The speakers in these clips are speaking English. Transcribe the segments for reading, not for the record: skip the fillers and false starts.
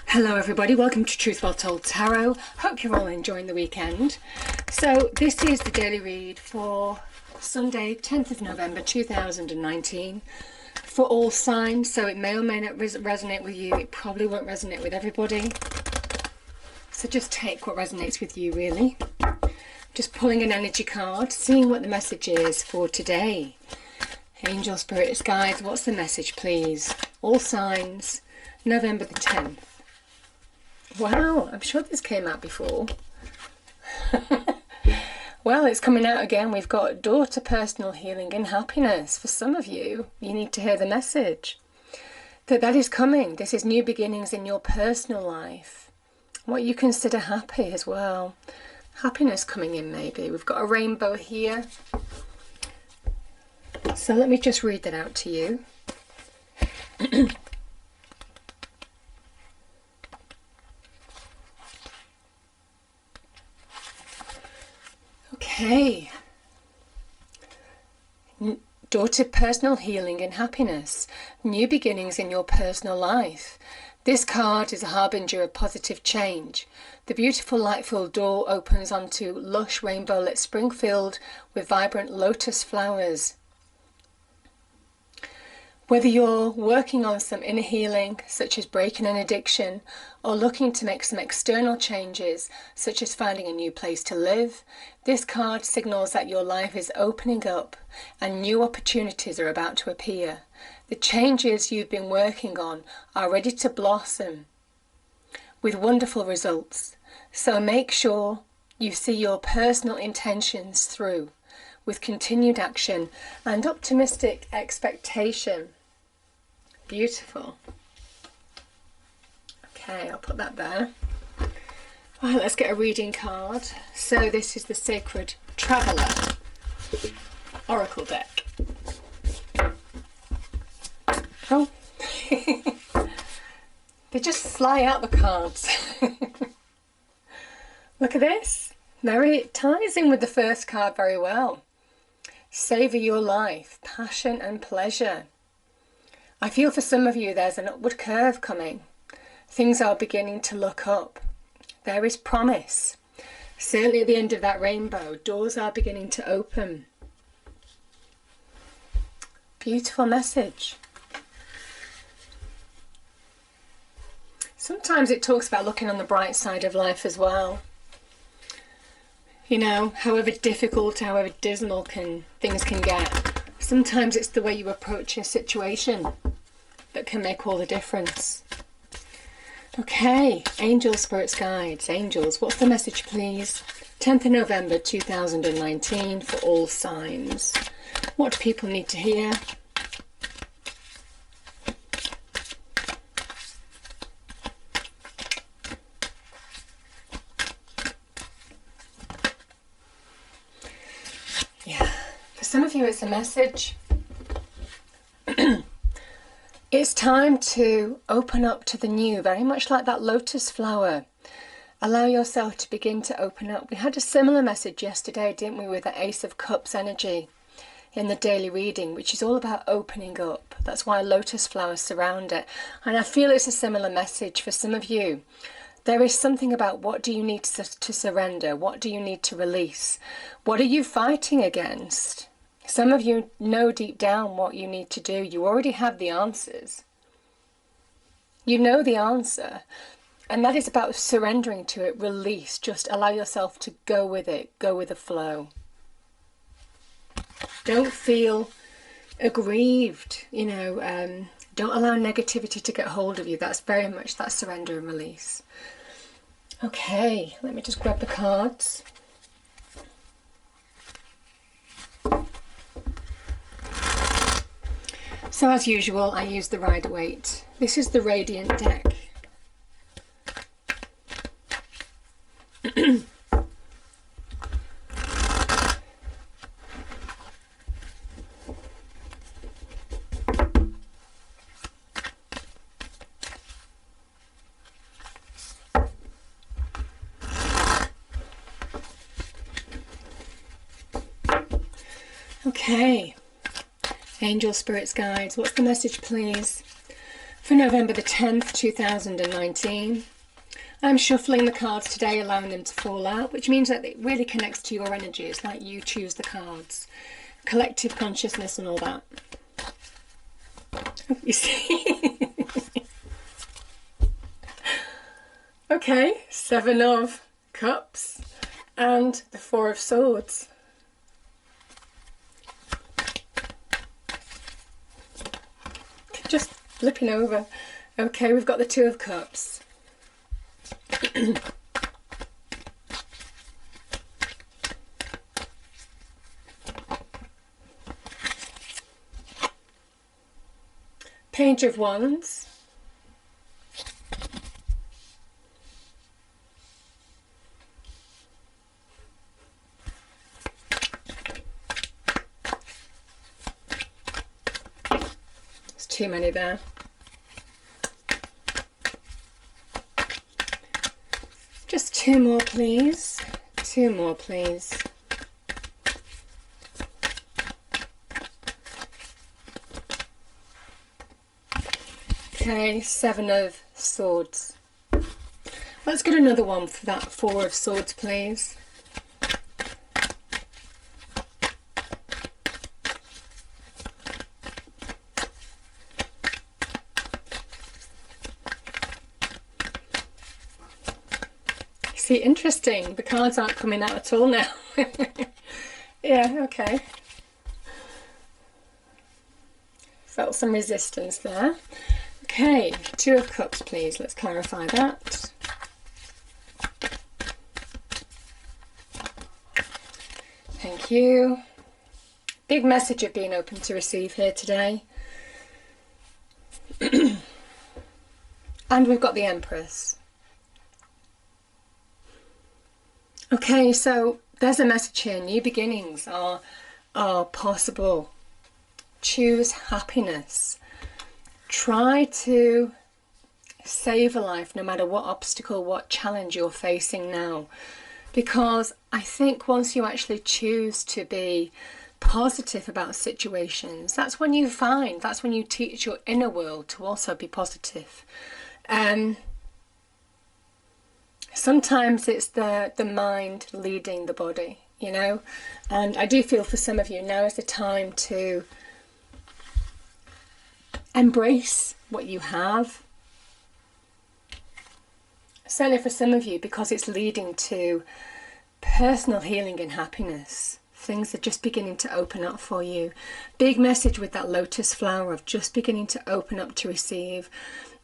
Hello everybody, welcome to Truth Well Told Tarot. Hope you're all enjoying the weekend. So this is the daily read for Sunday 10th of November 2019 for all signs. So it may or may not resonate with you. It probably won't resonate with everybody. So just take what resonates with you really. Just pulling an energy card, seeing what the message is for today. Angel, spirits, guides, what's the message please? All signs, November the 10th. Wow, I'm sure this came out before. Well, it's coming out again. We've got door to personal healing and happiness. For some of you, you need to hear the message. That is coming. This is new beginnings in your personal life. What you consider happy as well. Happiness coming in maybe. We've got a rainbow here. So let me just read that out to you. Okay, door to personal healing and happiness, new beginnings in your personal life. This card is a harbinger of positive change. The beautiful light-filled door opens onto lush rainbow-lit spring filled with vibrant lotus flowers. Whether you're working on some inner healing, such as breaking an addiction, or looking to make some external changes, such as finding a new place to live, this card signals that your life is opening up and new opportunities are about to appear. The changes you've been working on are ready to blossom with wonderful results. So make sure you see your personal intentions through with continued action and optimistic expectation. Beautiful. Okay, I'll put that there. Right, let's get a reading card. So this is the Sacred Traveller Oracle deck. Oh, they just fly out the cards. Look at this. It ties in with the first card very well. Savour your life, passion and pleasure. I feel for some of you there's an upward curve coming. Things are beginning to look up. There is promise. Certainly at the end of that rainbow, doors are beginning to open. Beautiful message. Sometimes it talks about looking on the bright side of life as well. You know, however difficult, however dismal things can get, sometimes it's the way you approach a situation that can make all the difference. Okay, angels, spirits, guides, angels, what's the message please? 10th of November 2019 for all signs. What do people need to hear? Yeah, for some of you it's a message. It's time to open up to the new, very much like that lotus flower. Allow yourself to begin to open up. We had a similar message yesterday, didn't we, with the Ace of Cups energy in the daily reading, which is all about opening up. That's why lotus flowers surround it. And I feel it's a similar message for some of you. There is something about what do you need to surrender? What do you need to release? What are you fighting against? Some of you know deep down what you need to do. You already have the answers. You know the answer. And that is about surrendering to it, release. Just allow yourself to go with it. Go with the flow. Don't feel aggrieved, you know. Don't allow negativity to get hold of you. That's very much that surrender and release. Okay, let me just grab the cards. So as usual, I use the Rider-Waite. This is the Radiant deck. Okay. Angel, spirits, guides, what's the message please For November the 10th, 2019. I'm shuffling the cards today, allowing them to fall out, which means that it really connects to your energy. It's like you choose the cards. Collective consciousness and all that. You see? Okay, 7 of Cups and the 4 of Swords. Just flipping over. Okay, we've got the 2 of Cups. Page of Wands. There's too many there. Just 2 more, please. 2 more, please. Okay, 7 of Swords. Let's get another one for that 4 of Swords, please. See, interesting. The cards aren't coming out at all now. Yeah, okay. Felt some resistance there. Okay, 2 of Cups, please. Let's clarify that. Thank you. Big message of being open to receive here today. And we've got the Empress. Okay, so there's a message here. New beginnings are possible. Choose happiness. Try to save a life no matter what obstacle, what challenge you're facing now. Because I think once you actually choose to be positive about situations, that's when you teach your inner world to also be positive. Sometimes it's the mind leading the body, you know, and I do feel for some of you now is the time to embrace what you have. Certainly for some of you, because it's leading to personal healing and happiness. Things are just beginning to open up for you. Big message with that lotus flower of just beginning to open up to receive.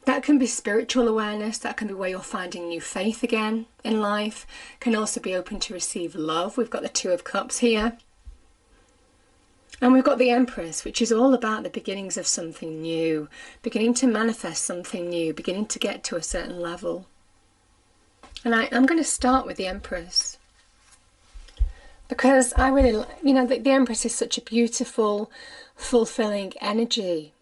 That can be spiritual awareness. That can be where you're finding new faith again in life. Can also be open to receive love. We've got the 2 of Cups here. And we've got the Empress, which is all about the beginnings of something new. Beginning to manifest something new. Beginning to get to a certain level. And I'm going to start with the Empress. Because I really, you know, the Empress is such a beautiful, fulfilling energy.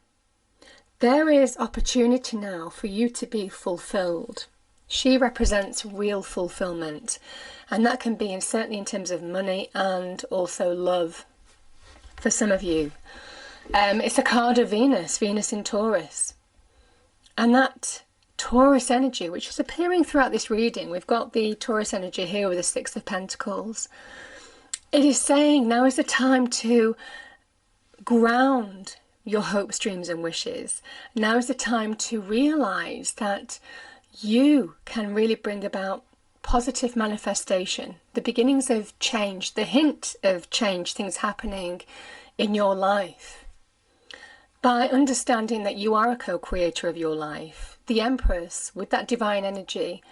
There is opportunity now for you to be fulfilled. She represents real fulfillment, and that can be certainly in terms of money and also love for some of you. It's a card of Venus, Venus in Taurus. And that Taurus energy, which is appearing throughout this reading, we've got the Taurus energy here with the 6 of Pentacles. It is saying now is the time to ground your hopes, dreams and wishes. Now is the time to realize that you can really bring about positive manifestation, the beginnings of change, the hint of change, things happening in your life. By understanding that you are a co-creator of your life, the Empress, with that divine energy,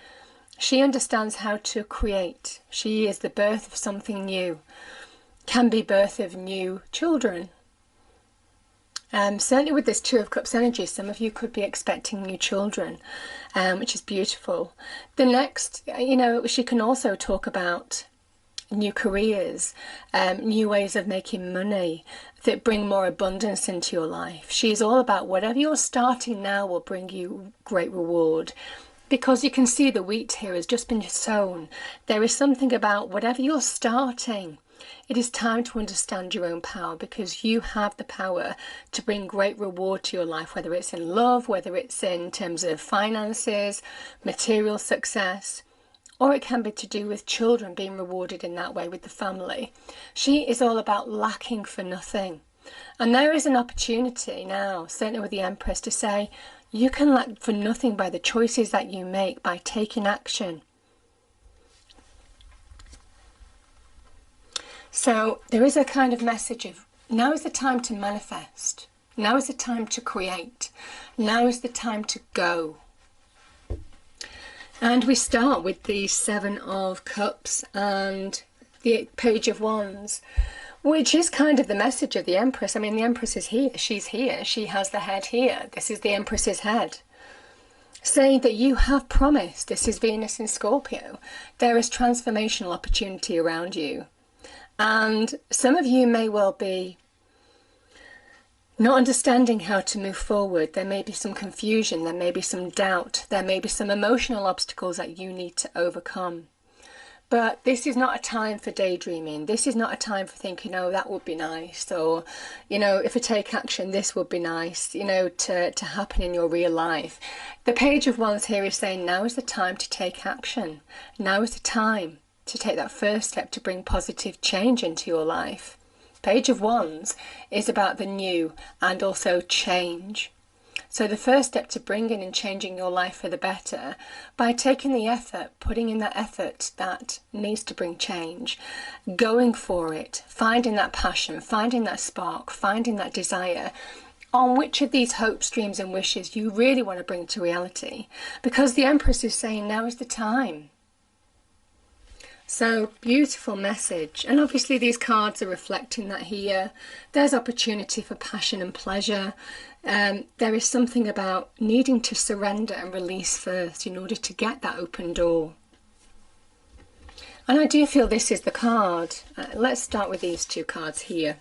she understands how to create. She is the birth of something new, can be birth of new children. Certainly with this 2 of Cups energy, some of you could be expecting new children, which is beautiful. The next, you know, she can also talk about new careers, new ways of making money that bring more abundance into your life. She's all about whatever you're starting now will bring you great reward. Because you can see the wheat here has just been sown. There is something about whatever you're starting It is time to understand your own power, because you have the power to bring great reward to your life, whether it's in love, whether it's in terms of finances, material success, or it can be to do with children being rewarded in that way with the family. She is all about lacking for nothing. And there is an opportunity now, certainly with the Empress, to say you can lack for nothing by the choices that you make, by taking action. So there is a kind of message of now is the time to manifest. Now is the time to create. Now is the time to go. And we start with the Seven of Cups and the Page of Wands, which is kind of the message of the Empress. I mean, the Empress is here. She's here. She has the head here. This is the Empress's head. Saying that you have promised. This is Venus in Scorpio. There is transformational opportunity around you. And some of you may well be not understanding how to move forward. There may be some confusion, there may be some doubt, there may be some emotional obstacles that you need to overcome. But this is not a time for daydreaming. This is not a time for thinking, oh, that would be nice, or, you know, if I take action, this would be nice, you know, to happen in your real life. The Page of Wands here is saying now is the time to take action. Now is the time to take that first step to bring positive change into your life. Page of Wands is about the new and also change. So the first step to bringing and changing your life for the better, by taking the effort, putting in that effort that needs to bring change, going for it, finding that passion, finding that spark, finding that desire, on which of these hopes, dreams and wishes you really want to bring to reality. Because the Empress is saying now is the time. So, beautiful message. And obviously these cards are reflecting that here. There's opportunity for passion and pleasure. There is something about needing to surrender and release first in order to get that open door. And I do feel this is the card. Let's start with these two cards here.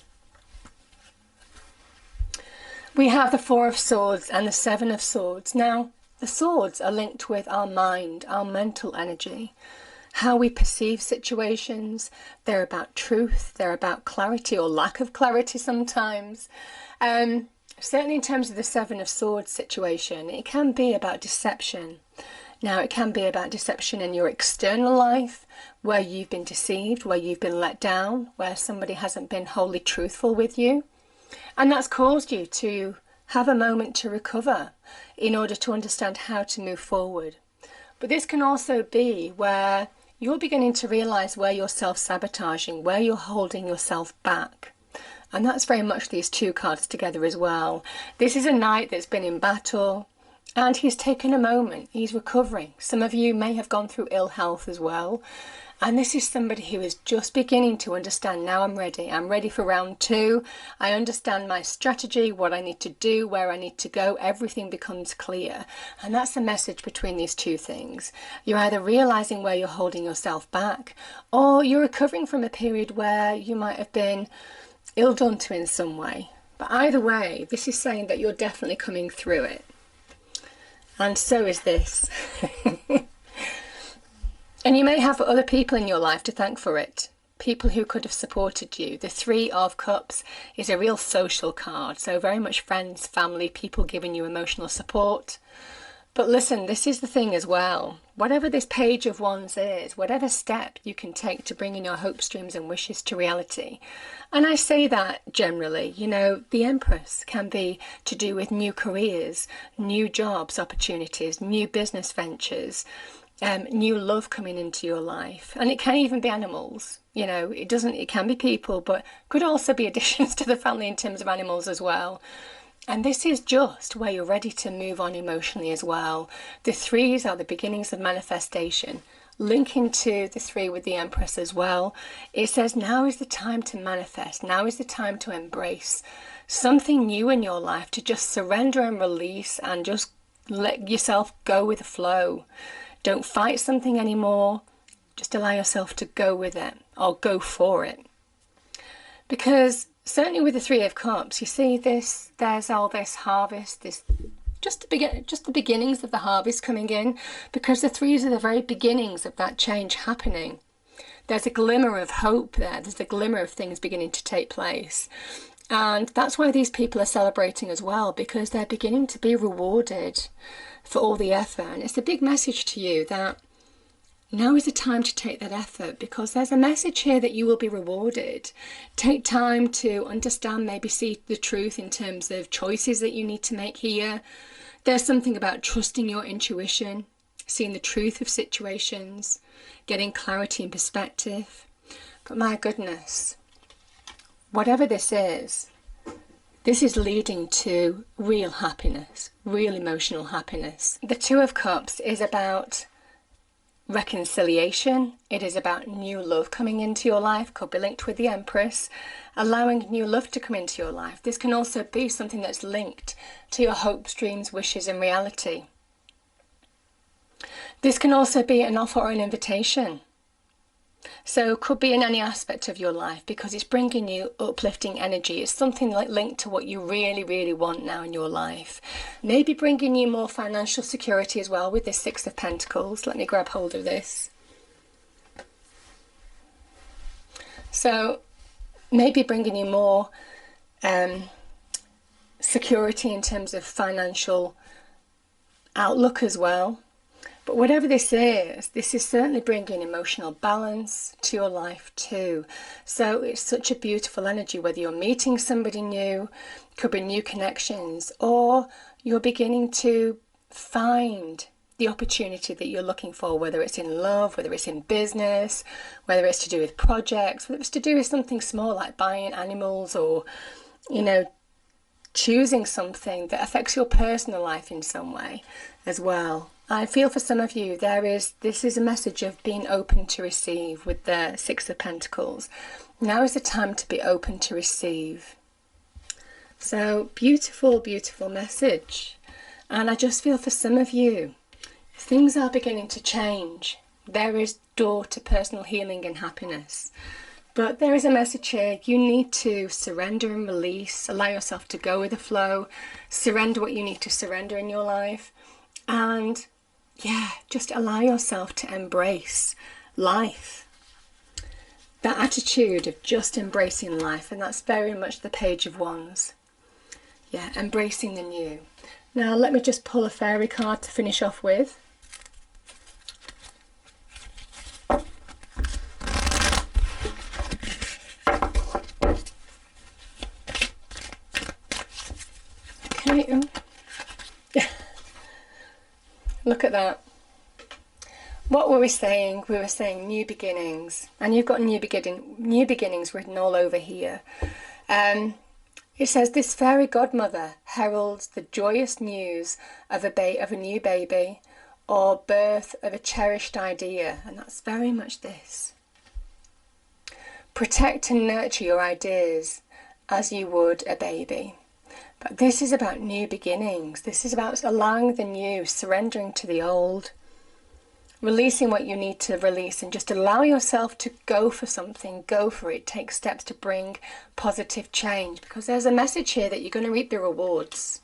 We have the Four of Swords and the Seven of Swords. Now, the swords are linked with our mind, our mental energy. How we perceive situations. They're about truth, they're about clarity or lack of clarity sometimes. Certainly in terms of the Seven of Swords situation, it can be about deception. Now, it can be about deception in your external life, where you've been deceived, where you've been let down, where somebody hasn't been wholly truthful with you. And that's caused you to have a moment to recover in order to understand how to move forward. But this can also be where you're beginning to realise where you're self-sabotaging, where you're holding yourself back. And that's very much these two cards together as well. This is a knight that's been in battle and he's taken a moment. He's recovering. Some of you may have gone through ill health as well. And this is somebody who is just beginning to understand, now I'm ready. I'm ready for round two. I understand my strategy, what I need to do, where I need to go. Everything becomes clear. And that's the message between these two things. You're either realizing where you're holding yourself back, or you're recovering from a period where you might have been ill done to in some way. But either way, this is saying that you're definitely coming through it. And so is this. And you may have other people in your life to thank for it. People who could have supported you. The Three of Cups is a real social card. So very much friends, family, people giving you emotional support. But listen, this is the thing as well. Whatever this Page of Wands is, whatever step you can take to bring in your hopes, dreams and wishes to reality. And I say that generally, you know, the Empress can be to do with new careers, new jobs, opportunities, new business ventures, new love coming into your life. And it can even be animals. You know, it can be people, but could also be additions to the family in terms of animals as well. And this is just where you're ready to move on emotionally as well. The threes are the beginnings of manifestation. Linking to the three with the Empress as well, it says now is the time to manifest. Now is the time to embrace something new in your life, to just surrender and release and just let yourself go with the flow. Don't fight something anymore. Just allow yourself to go with it or go for it. Because certainly with the Three of Cups, you see this, there's all this harvest, this just the beginnings of the harvest coming in, because the threes are the very beginnings of that change happening. There's a glimmer of hope there. There's a glimmer of things beginning to take place. And that's why these people are celebrating as well, because they're beginning to be rewarded for all the effort. And it's a big message to you that now is the time to take that effort, because there's a message here that you will be rewarded. Take time to understand, maybe see the truth in terms of choices that you need to make here. There's something about trusting your intuition, seeing the truth of situations, getting clarity and perspective. But my goodness, whatever this is leading to real happiness, real emotional happiness. The Two of Cups is about reconciliation. It is about new love coming into your life, could be linked with the Empress, allowing new love to come into your life. This can also be something that's linked to your hopes, dreams, wishes and reality. This can also be an offer or an invitation. So it could be in any aspect of your life, because it's bringing you uplifting energy. It's something like linked to what you really, really want now in your life. Maybe bringing you more financial security as well with this Six of Pentacles. Let me grab hold of this. So maybe bringing you more security in terms of financial outlook as well. But whatever this is certainly bringing emotional balance to your life too. So it's such a beautiful energy, whether you're meeting somebody new, could be new connections, or you're beginning to find the opportunity that you're looking for, whether it's in love, whether it's in business, whether it's to do with projects, whether it's to do with something small like buying animals, or, you know, choosing something that affects your personal life in some way as well. I feel for some of you this is a message of being open to receive with the Six of Pentacles. Now is the time to be open to receive. So beautiful, beautiful message. And I just feel for some of you, things are beginning to change. There is door to personal healing and happiness. But there is a message here. You need to surrender and release, allow yourself to go with the flow, surrender what you need to surrender in your life. And yeah, just allow yourself to embrace life. That attitude of just embracing life, and that's very much the Page of Wands. Yeah, embracing the new. Now let me just pull a fairy card to finish off with. Okay. Look at that. What were we saying? We were saying new beginnings, and you've got new beginnings written all over here. It says this fairy godmother heralds the joyous news of a new baby, or birth of a cherished idea, and that's very much this. Protect and nurture your ideas as you would a baby. But this is about new beginnings. This is about allowing the new, surrendering to the old, releasing what you need to release, and just allow yourself to go for something, go for it. Take steps to bring positive change, because there's a message here that you're going to reap the rewards.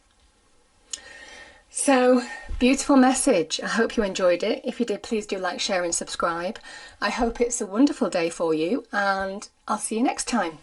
So, beautiful message. I hope you enjoyed it. If you did, please do like, share and subscribe. I hope it's a wonderful day for you, and I'll see you next time.